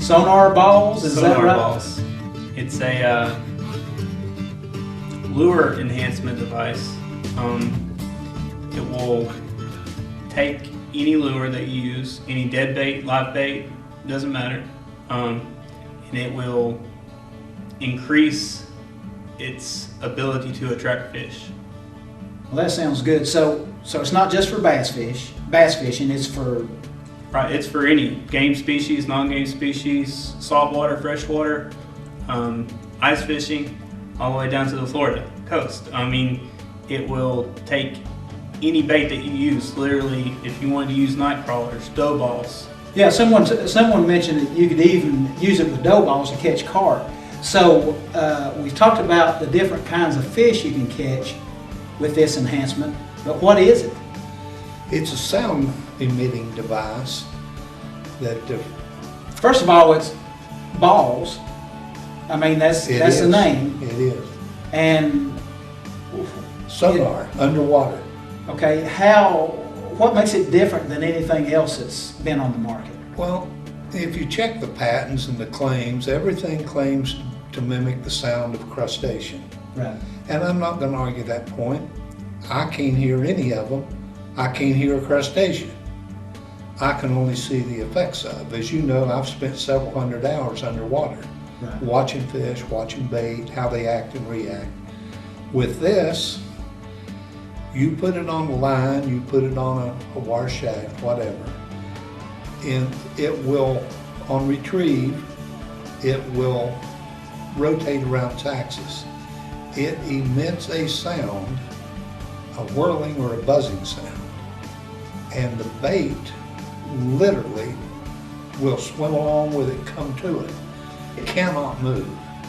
Sonar Ballzz, is that right? Ballzz. It's a lure enhancement device. It will take any lure that you use, any dead bait, live bait, doesn't matter, and it will increase its ability to attract fish. Well, that sounds good. So it's not just for bass fishing, it's for... Right, it's for any game species, non-game species, saltwater, freshwater, ice fishing, all the way down to the Florida coast. I mean, it will take any bait that you use. Literally, if you wanted to use night crawlers, dough balls. Yeah, someone mentioned that you could even use it with dough balls to catch carp. So we've talked about the different kinds of fish you can catch with this enhancement, but what is it? It's a sound emitting device that First of all, it's Ballzz. I mean, that's the name. It is. And Sonar, underwater. Okay, what makes it different than anything else that's been on the market? Well, if you check the patents and the claims, everything claims to mimic the sound of crustacean. Right. And I'm not going to argue that point. I can't hear any of them. I can't hear a crustacean. I can only see the effects of. As you know, I've spent several hundred hours underwater, Right. watching fish, watching bait, how they act and react. With this, you put it on the line, you put it on a wire shaft, whatever, and it will, on retrieve, it will rotate around its axis. It emits a sound, a whirling or a buzzing sound, and the bait literally will swim along with it, come to it. It cannot move,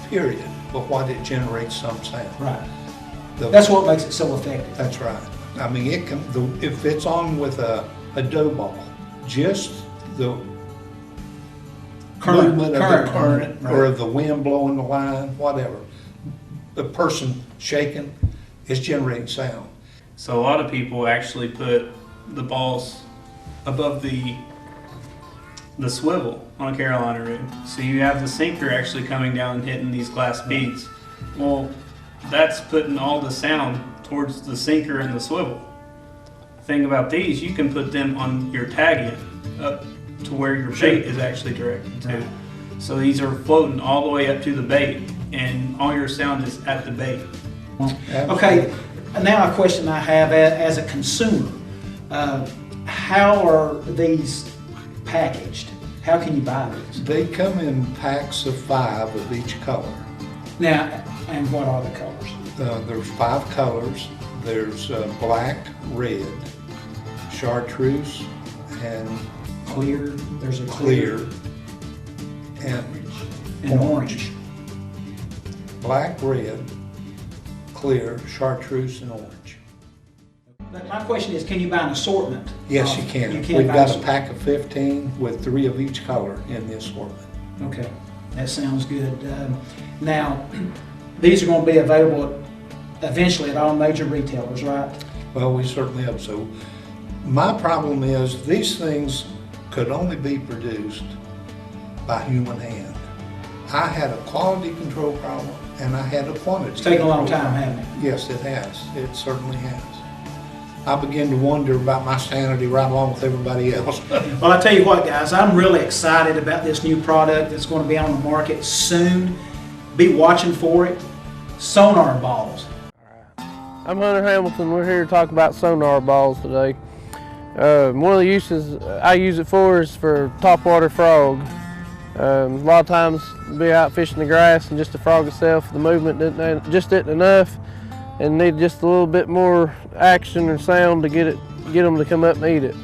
period, but what it generates some sound. Right. That's what makes it so effective. That's right. I mean, it can. If it's on with a dough ball, just the movement of the current right. or of the wind blowing the line, whatever, the person shaking is generating sound. So a lot of people actually put the balls above the swivel on a Carolina rig. So you have the sinker actually coming down and hitting these glass beads. Well, that's putting all the sound towards the sinker and the swivel. The thing about these, you can put them on your tag end up to where your bait is actually directed to. So these are floating all the way up to the bait, and all your sound is at the bait. Okay, now a question I have as a consumer. How are these packaged? How can you buy these? They come in packs of 5 of each color. Now, and what are the colors? There's 5 colors. There's black, red, chartreuse, and Clear. There's a clear, and orange. Black, red, clear, chartreuse, and orange. But my question is, can you buy an assortment? Yes, you can. You can We've buy got a an pack of 15 with 3 of each color in the assortment. Okay, that sounds good. Now, these are going to be available eventually at all major retailers, right? Well, we certainly hope so. My problem is these things could only be produced by human hand. I had a quality control problem and I had a quantity. It's taken a long control time, problem. hasn't it? Yes, it has. It certainly has. I begin to wonder about my sanity right along with everybody else. Well, I tell you what, guys, I'm really excited about this new product that's going to be on the market soon. Be watching for it. Sonar Ballzz. I'm Hunter Hamilton. We're here to talk about Sonar Ballzz today. One of the uses I use it for is for topwater frog. A lot of times be out fishing the grass and just the frog itself, the movement just isn't enough and need just a little bit more action or sound to get them to come up and eat it.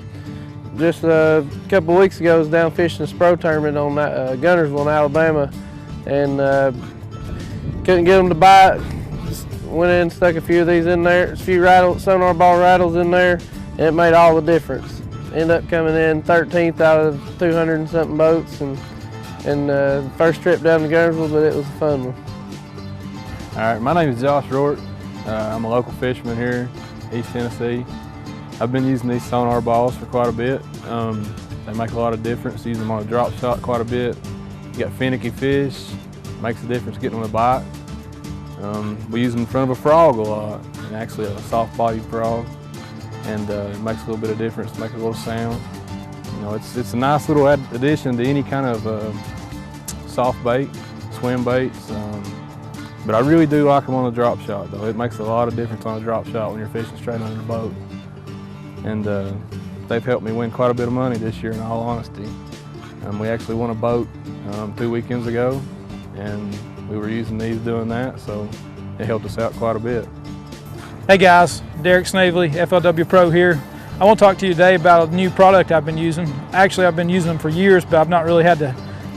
Just a couple of weeks ago I was down fishing a Spro tournament on Gunnersville in Alabama and couldn't get them to bite. Just went in and stuck a few of these in there, a few Sonar ball rattles in there, and it made all the difference. Ended up coming in 13th out of 200 and something boats, and first trip down to Gunnersville, but it was a fun one. All right, my name is Josh Rort. I'm a local fisherman here, East Tennessee. I've been using these Sonar balls for quite a bit. They make a lot of difference. Use them on a drop shot quite a bit. You got finicky fish, makes a difference getting them to bite. We use them in front of a frog a lot, and actually a soft-bodied frog, and it makes a little bit of difference, makes a little sound. You know, it's a nice little addition to any kind of soft bait, swim baits. But I really do like them on the drop shot, though. It makes a lot of difference on a drop shot when you're fishing straight under the boat. And they've helped me win quite a bit of money this year, in all honesty. We actually won a boat 2 weekends ago, and we were using these doing that, so it helped us out quite a bit. Hey guys, Derek Snavely, FLW Pro here. I want to talk to you today about a new product I've been using. Actually, I've been using them for years, but I've not really had to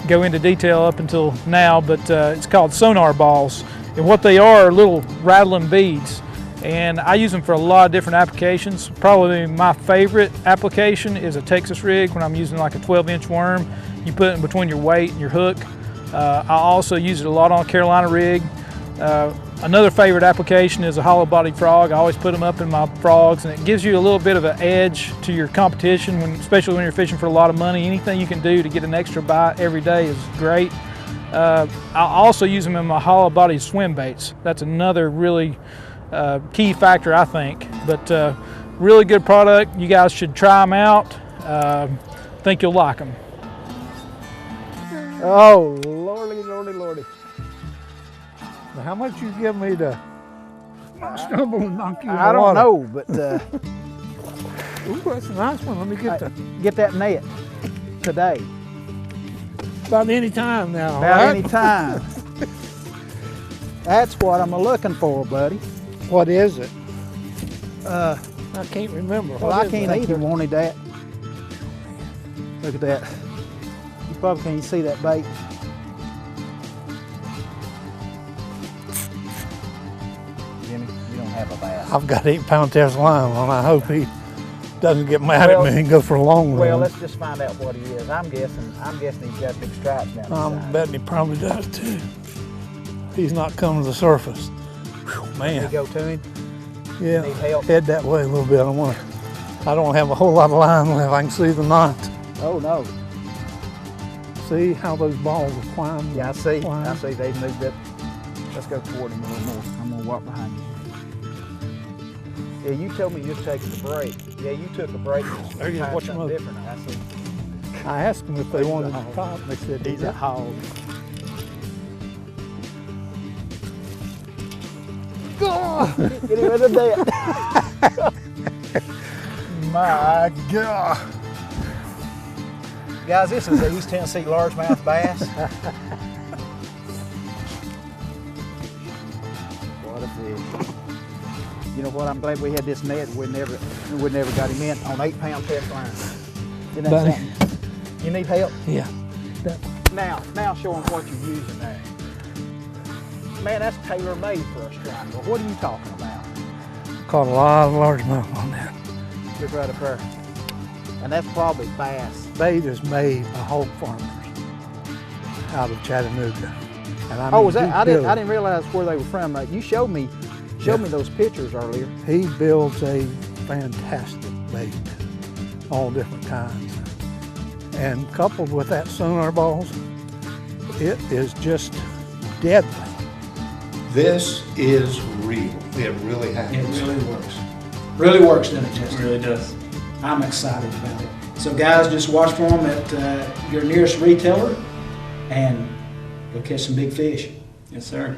go into detail up until now, but it's called Sonar Ballzz. And what they are little rattling beads. And I use them for a lot of different applications. Probably my favorite application is a Texas rig when I'm using like a 12-inch worm. You put it in between your weight and your hook. I also use it a lot on a Carolina rig. Another favorite application is a hollow-bodied frog. I always put them up in my frogs, and it gives you a little bit of an edge to your competition, especially when you're fishing for a lot of money. Anything you can do to get an extra bite every day is great. I also use them in my hollow-bodied swim baits. That's another really key factor, I think. But really good product. You guys should try them out. Think you'll like them. Oh, lordy, lordy, lordy. Now, how much you give me to stumble and knock you in the I don't water? know, but Ooh, that's a nice one. Let me get that net today. about any time now. About all right? any time. That's what I'm looking for, buddy. What is it? I I can't remember. well, What I is can't it? either. Wanted that. Look at that. You probably can't see that bait. Jimmy, you don't have a bass. I've got 8-pound test line on. I hope he doesn't get mad at me and go for a long run. Well, let's just find out what he is. I'm guessing he's got big stripes down the I'm side. betting he probably does too. He's not coming to the surface. Whew, Can you man. go to him? Yeah. Need help? Head that way a little bit. I don't have a whole lot of line left. I can see the knot. Oh no. See how those balls are climbing? Yeah, I see. Climb. I see. They've moved it. Let's go toward him a little more. I'm gonna walk behind you. Yeah, you told me you were taking a break. Yeah, you took a break. There you go. Tried Watch 'em something up. different. I see. I asked them if they He's a wanted to hog. top. They said He's a hog. Get him in the net. My God. Guys, this is the East Tennessee largemouth bass. What a fish. You know what? I'm glad we had this net. We never got him in on 8-pound test line. Isn't that Buddy. something? You need help? Yeah. Now show them what you're using there. Man, that's tailor-made for a striper. What are you talking about? Caught a lot of largemouth on that. Look right up there. And that's probably bass. Bait is made by hog farmers out of Chattanooga. And I Oh, mean, was that? he I builds- didn't realize where they were from. You showed me those pictures earlier. He builds a fantastic bait, all different kinds. And coupled with that Sonar Ballzz, it is just deadly. This is real. It really It happens. really works. Really works, doesn't it, It Justin? really does. I'm excited about it. So guys, just watch for them at your nearest retailer and go catch some big fish. Yes, sir.